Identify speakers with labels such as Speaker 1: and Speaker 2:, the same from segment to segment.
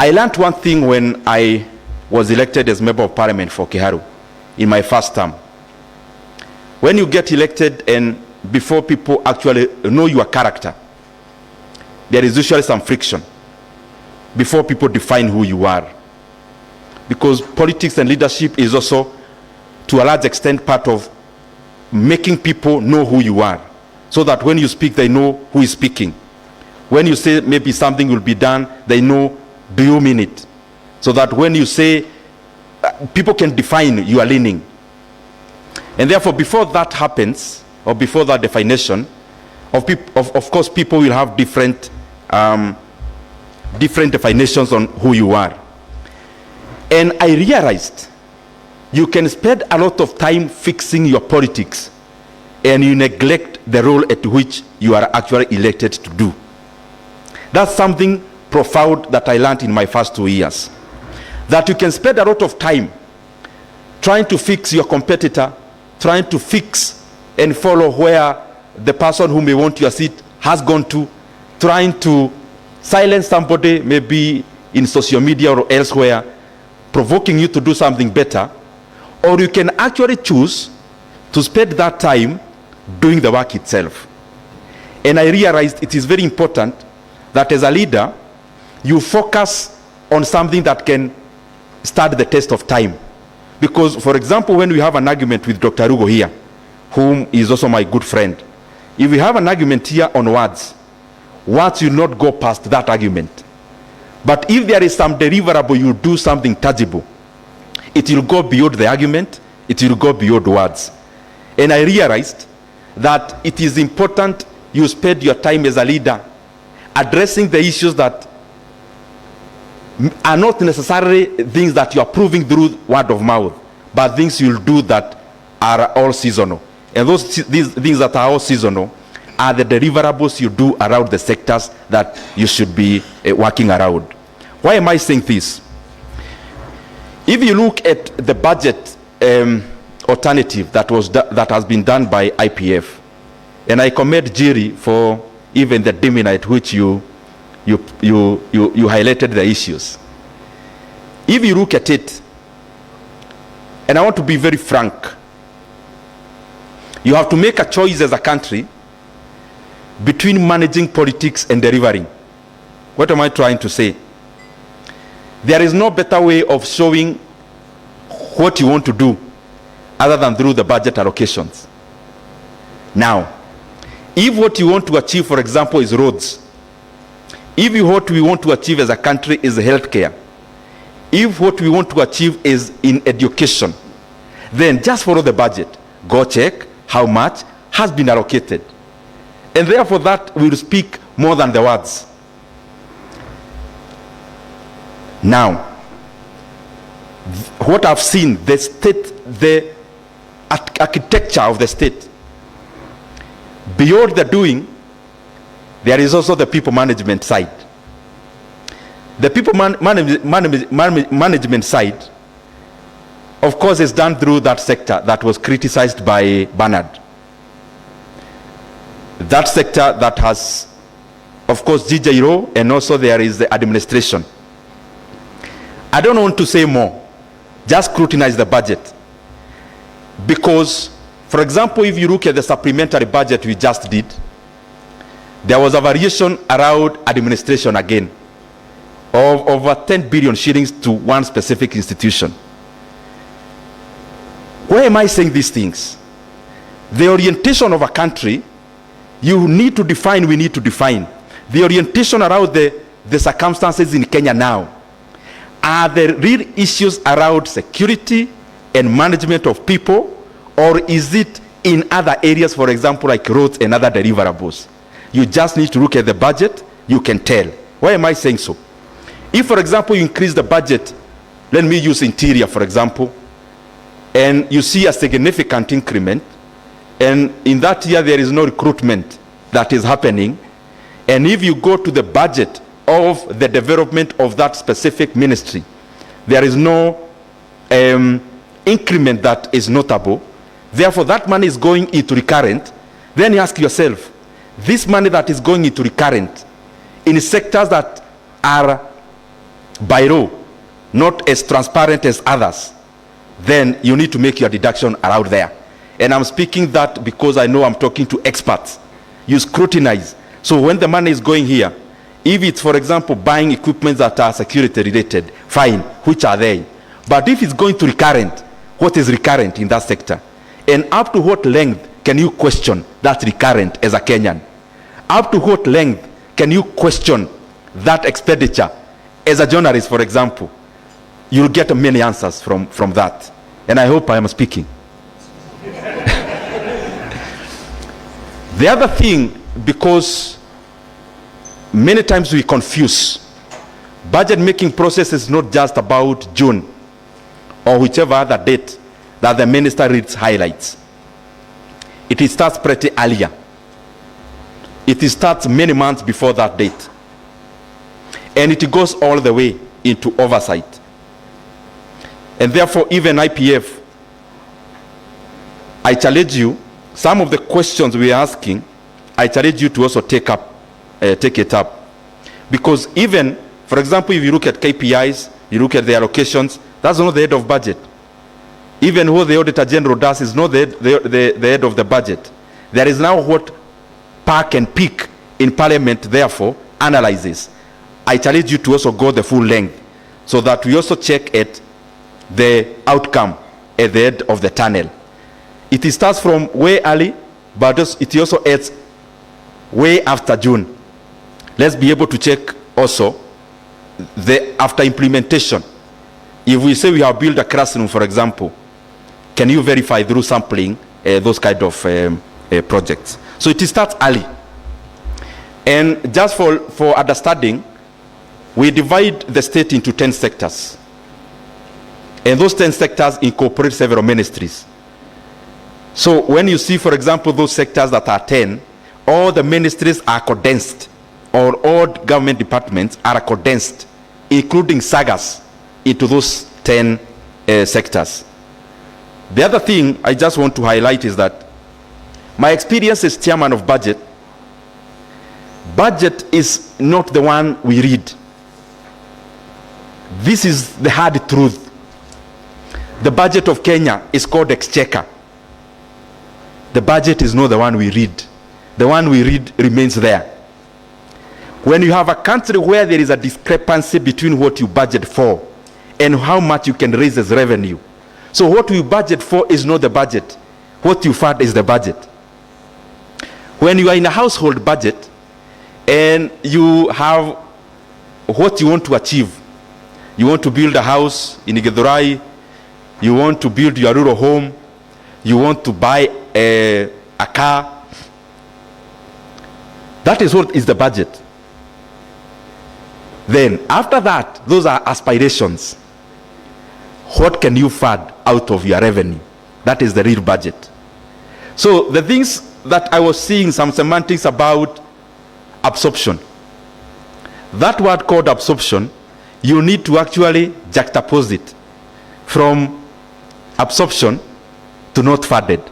Speaker 1: I learned one thing when I was elected as Member of Parliament for Kiharu in my first term. When you get elected and before people actually know your character, there is usually some friction before people define who you are. Because politics and leadership is also, to a large extent, part of making people know who you are, so that when you speak, they know who is speaking. When you say maybe something will be done, they know, do you mean it? So that when you say, people can define your leaning. And therefore, before that happens, or before that definition, of course, people will have different definitions on who you are. And I realized you can spend a lot of time fixing your politics and you neglect the role at which you are actually elected to do. That's something profound that I learned in my first 2 years. That you can spend a lot of time trying to fix your competitor, trying to fix and follow where the person who may want your seat has gone to, trying to silence somebody maybe in social media or elsewhere, provoking you to do something better. Or you can actually choose to spend that time doing the work itself. And I realized it is very important that as a leader, you focus on something that can stand the test of time. Because, for example, when we have an argument with Dr. Rugo here, whom is also my good friend, if we have an argument here on words will not go past that argument. But if there is some deliverable, you do something tangible, it will go beyond the argument, it will go beyond words. And I realized that it is important you spend your time as a leader addressing the issues that are not necessarily things that you are proving through word of mouth, but things you'll do that are all seasonal. And these things that are all seasonal are the deliverables you do around the sectors that you should be working around. Why am I saying this? If you look at the budget alternative that has been done by IPF, and I commend Jiri for even the demeanor at which you highlighted the issues. If you look at it, and I want to be very frank, you have to make a choice as a country between managing politics and delivering. What am I trying to say? There is no better way of showing what you want to do other than through the budget allocations. Now, if what you want to achieve, for example, is roads, if what we want to achieve as a country is healthcare, if what we want to achieve is in education, then just follow the budget. Go check how much has been allocated. And therefore that will speak more than the words. Now, what I've seen, the state, the architecture of the state, beyond the doing, there is also the people management side. The people management side, of course, is done through that sector that was criticized by Bernard. That sector that has, of course, GJRO, and also there is the administration. I don't want to say more, just scrutinize the budget. Because, for example, if you look at the supplementary budget we just did, there was a variation around administration again of over 10 billion shillings to one specific institution. Why am I saying these things? The orientation of a country, you need to define, we need to define. The orientation around the circumstances in Kenya now are the real issues around security and management of people, or is it in other areas, for example, like roads and other deliverables? You just need to look at the budget, you can tell. Why am I saying so? If, for example, you increase the budget, let me use interior, for example, and you see a significant increment, and in that year there is no recruitment that is happening, and if you go to the budget of the development of that specific ministry, there is no increment that is notable, therefore that money is going into recurrent, then you ask yourself, this money that is going into recurrent in sectors that are by law, not as transparent as others, then you need to make your deduction around there. And I'm speaking that because I know I'm talking to experts. You scrutinize. So when the money is going here, if it's, for example, buying equipment that are security related, fine, which are they? But if it's going to recurrent, what is recurrent in that sector? And up to what length can you question that recurrent as a Kenyan? Up to what length can you question that expenditure as a journalist, for example? You'll get many answers from that. And I hope I am speaking. The other thing, because many times we confuse, budget making process is not just about June or whichever other date that the minister reads highlights. It starts pretty earlier. It starts many months before that date. And it goes all the way into oversight. And therefore, even IPF, I challenge you, some of the questions we are asking, I challenge you to also take it up. Because even, for example, if you look at KPIs, you look at the allocations, that's not the head of budget. Even what the Auditor General does is not the head of the budget. There is now what PAC and PIC in Parliament, therefore, analyzes. I challenge you to also go the full length so that we also check at the outcome at the end of the tunnel. It starts from way early, but it also ends way after June. Let's be able to check also the after implementation. If we say we have built a classroom, for example, can you verify through sampling those kind of projects? So it starts early. And just for understanding, we divide the state into 10 sectors. And those 10 sectors incorporate several ministries. So when you see, for example, those sectors that are 10, all the ministries are condensed, or all government departments are condensed, including sagas, into those 10 sectors. The other thing I just want to highlight is that my experience as chairman of budget is not the one we read. This is the hard truth. The budget of Kenya is called exchequer. The budget is not the one we read. The one we read remains there. When you have a country where there is a discrepancy between what you budget for and how much you can raise as revenue. So what we budget for is not the budget. What you fund is the budget. When you are in a household budget and you have what you want to achieve, you want to build a house in Githurai, you want to build your rural home, you want to buy a car, that is what is the budget. Then after that, those are aspirations. What can you fund out of your revenue? That is the real budget. So the things that I was seeing, some semantics about absorption. That word called absorption, you need to actually juxtapose it from absorption to not funded.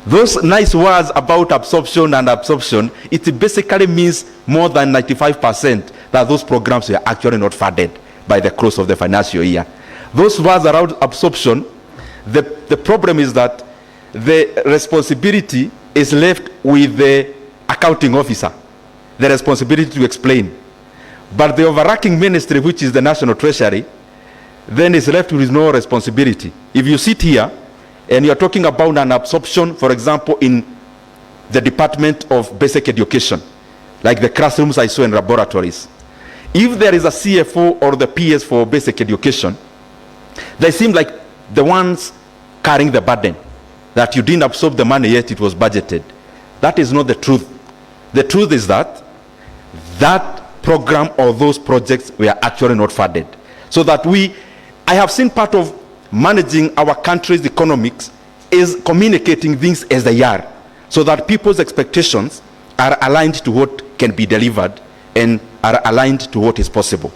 Speaker 1: Those nice words about absorption and absorption, it basically means more than 95% that those programs were actually not funded by the close of the financial year. Those words around absorption, the problem is that the responsibility is left with the accounting officer, the responsibility to explain. But the overarching ministry, which is the National Treasury, then is left with no responsibility. If you sit here and you're talking about an absorption, for example, in the Department of Basic Education, like the classrooms I saw in laboratories, if there is a CFO or the PS for basic education, they seem like the ones carrying the burden, that you didn't absorb the money yet it was budgeted. That is not the truth. The truth is that that program or those projects were actually not funded. So that I have seen part of managing our country's economics is communicating things as they are, so that people's expectations are aligned to what can be delivered and are aligned to what is possible.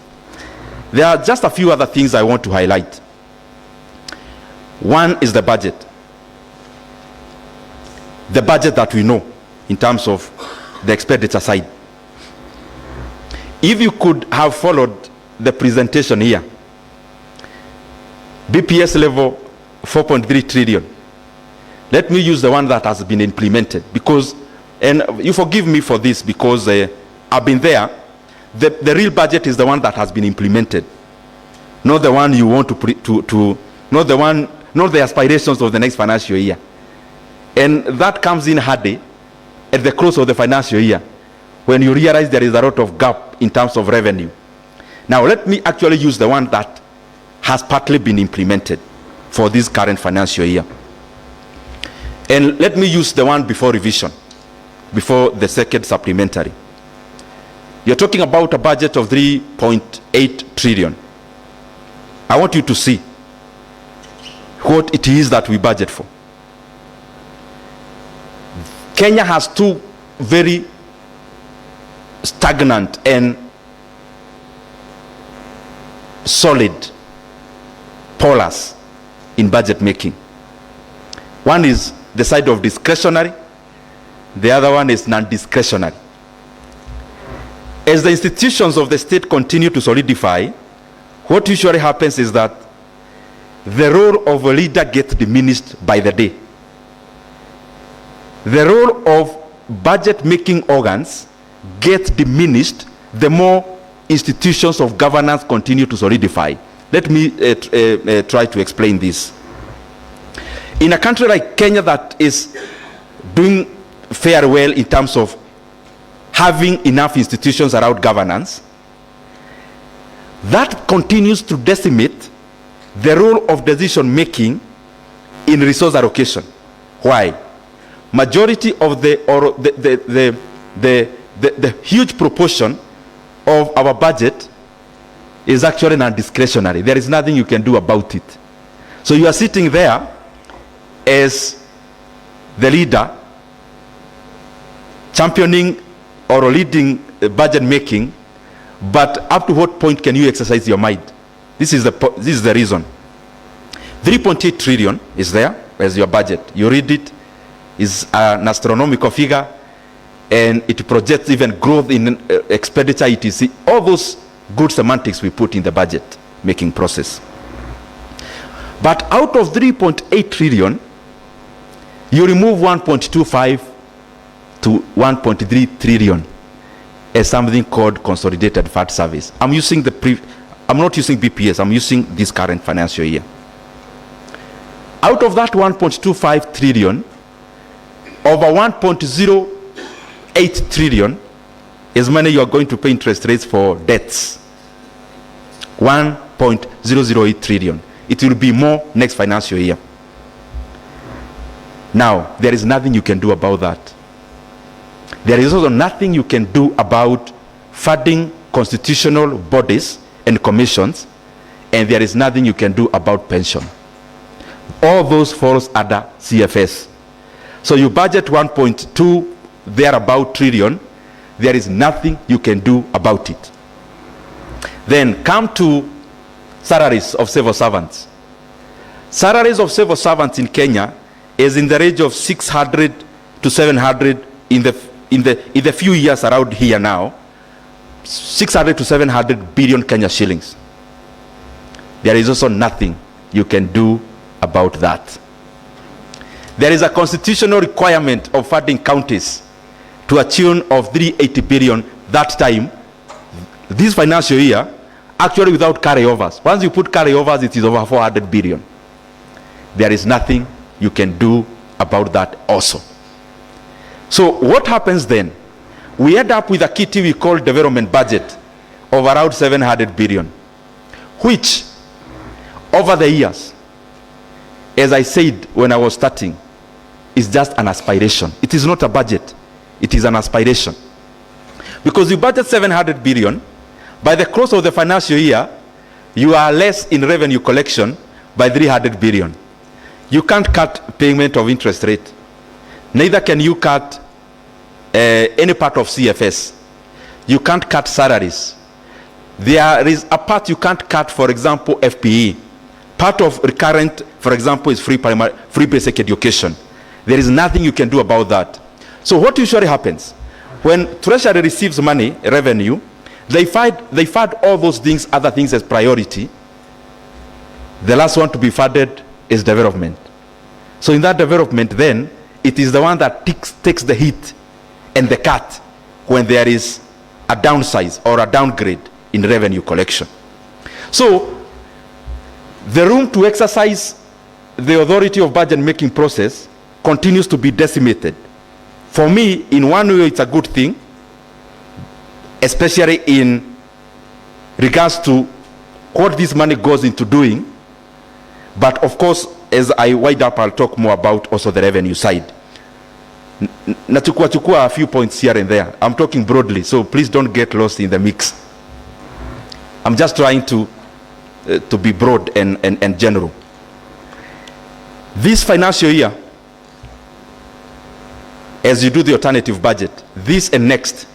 Speaker 1: There are just a few other things I want to highlight. One is the budget. The budget that we know in terms of the expenditure side. If you could have followed the presentation here, BPS level 4.3 trillion. Let me use the one that has been implemented, because, and you forgive me for this, because I've been there. The real budget is the one that has been implemented, not the one you want not the aspirations of the next financial year. And that comes in handy at the close of the financial year, when you realize there is a lot of gap in terms of revenue. Now let me actually use the one that has partly been implemented for this current financial year. And let me use the one before revision, before the second supplementary. You're talking about a budget of 3.8 trillion. I want you to see what it is that we budget for. Kenya has two very stagnant and solid polars in budget making. One is the side of discretionary, the other one is non-discretionary. As the institutions of the state continue to solidify, what usually happens is that the role of a leader gets diminished by the day. The role of budget making organs gets diminished the more institutions of governance continue to solidify. Let me try to explain this. In a country like Kenya that is doing fairly well in terms of having enough institutions around governance, that continues to decimate the role of decision making in resource allocation. Why? Majority of the huge proportion of our budget is actually non-discretionary. There is nothing you can do about it. So you are sitting there as the leader, championing or leading budget making, but up to what point can you exercise your mind? This is the reason. 3.8 trillion is there as your budget. You read it, is an astronomical figure, and it projects even growth in expenditure, etc. All those good semantics we put in the budget making process. But out of 3.8 trillion, you remove 1.25 to 1.3 trillion as something called consolidated fund service. I'm not using BPS, I'm using this current financial year. Out of that 1.25 trillion, over 1.08 trillion is money you are going to pay interest rates for debts. 1.008 trillion. It will be more next financial year. Now, there is nothing you can do about that. There is also nothing you can do about funding constitutional bodies and commissions, and there is nothing you can do about pension. All those falls under CFS. So you budget 1.2 thereabout trillion, there is nothing you can do about it. Then come to salaries of civil servants. Salaries of civil servants in Kenya is in the range of 600 to 700 in the few years around here now, 600 to 700 billion Kenya shillings. There is also nothing you can do about that. There is a constitutional requirement of funding counties to a tune of 380 billion that time, this financial year, actually without carryovers. Once you put carryovers, it is over 400 billion. There is nothing you can do about that also. So what happens then? We end up with a kitty we call development budget of around 700 billion, which over the years, as I said when I was starting, is just an aspiration. It is not a budget. It is an aspiration. Because you budget 700 billion, by the close of the financial year, you are less in revenue collection by 300 billion. You can't cut payment of interest rate. Neither can you cut any part of CFS. You can't cut salaries. There is a part you can't cut, for example, FPE. Part of recurrent, for example, is free basic education. There is nothing you can do about that. So what usually happens? When Treasury receives money, revenue, they fund all those things, other things as priority. The last one to be funded is development. So in that development, then, it is the one that takes the hit and the cut when there is a downsize or a downgrade in revenue collection. So the room to exercise the authority of budget making process continues to be decimated. For me, in one way, it's a good thing, especially in regards to what this money goes into doing. But of course, as I wind up, I'll talk more about also the revenue side. Nachukua a few points here and there. I'm talking broadly, so please don't get lost in the mix. I'm just trying to be broad and general. This financial year, as you do the alternative budget, this and next,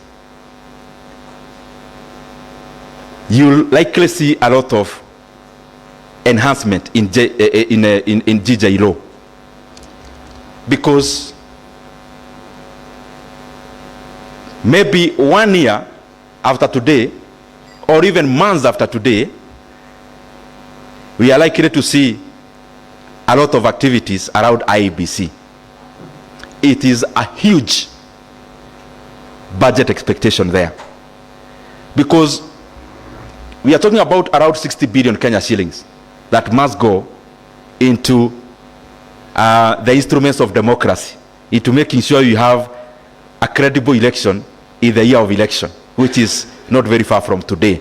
Speaker 1: you'll likely see a lot of enhancement in GJ law, because maybe 1 year after today, or even months after today, we are likely to see a lot of activities around IEBC. It is a huge budget expectation there, because we are talking about around 60 billion Kenya shillings that must go into the instruments of democracy, into making sure you have a credible election in the year of election, which is not very far from today.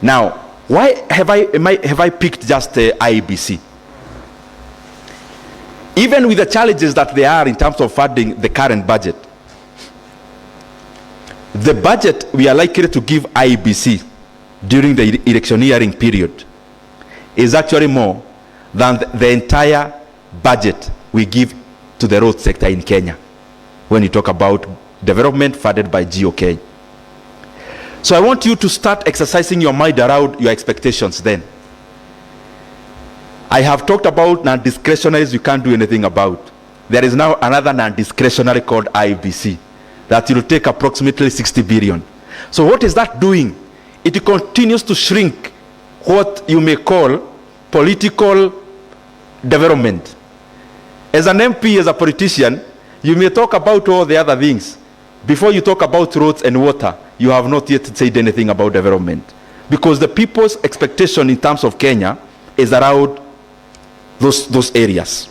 Speaker 1: Now, why have I picked just IEBC? Even with the challenges that there are in terms of funding the current budget, the budget we are likely to give IEBC during the electioneering period is actually more than the entire budget we give to the road sector in Kenya when you talk about development funded by GOK. So I want you to start exercising your mind around your expectations then. I have talked about non-discretionaries you can't do anything about. There is now another non-discretionary called IEBC that will take approximately 60 billion. So what is that doing? It continues to shrink what you may call political development. As an MP, as a politician, you may talk about all the other things. Before you talk about roads and water, you have not yet said anything about development. Because the people's expectation in terms of Kenya is around those areas.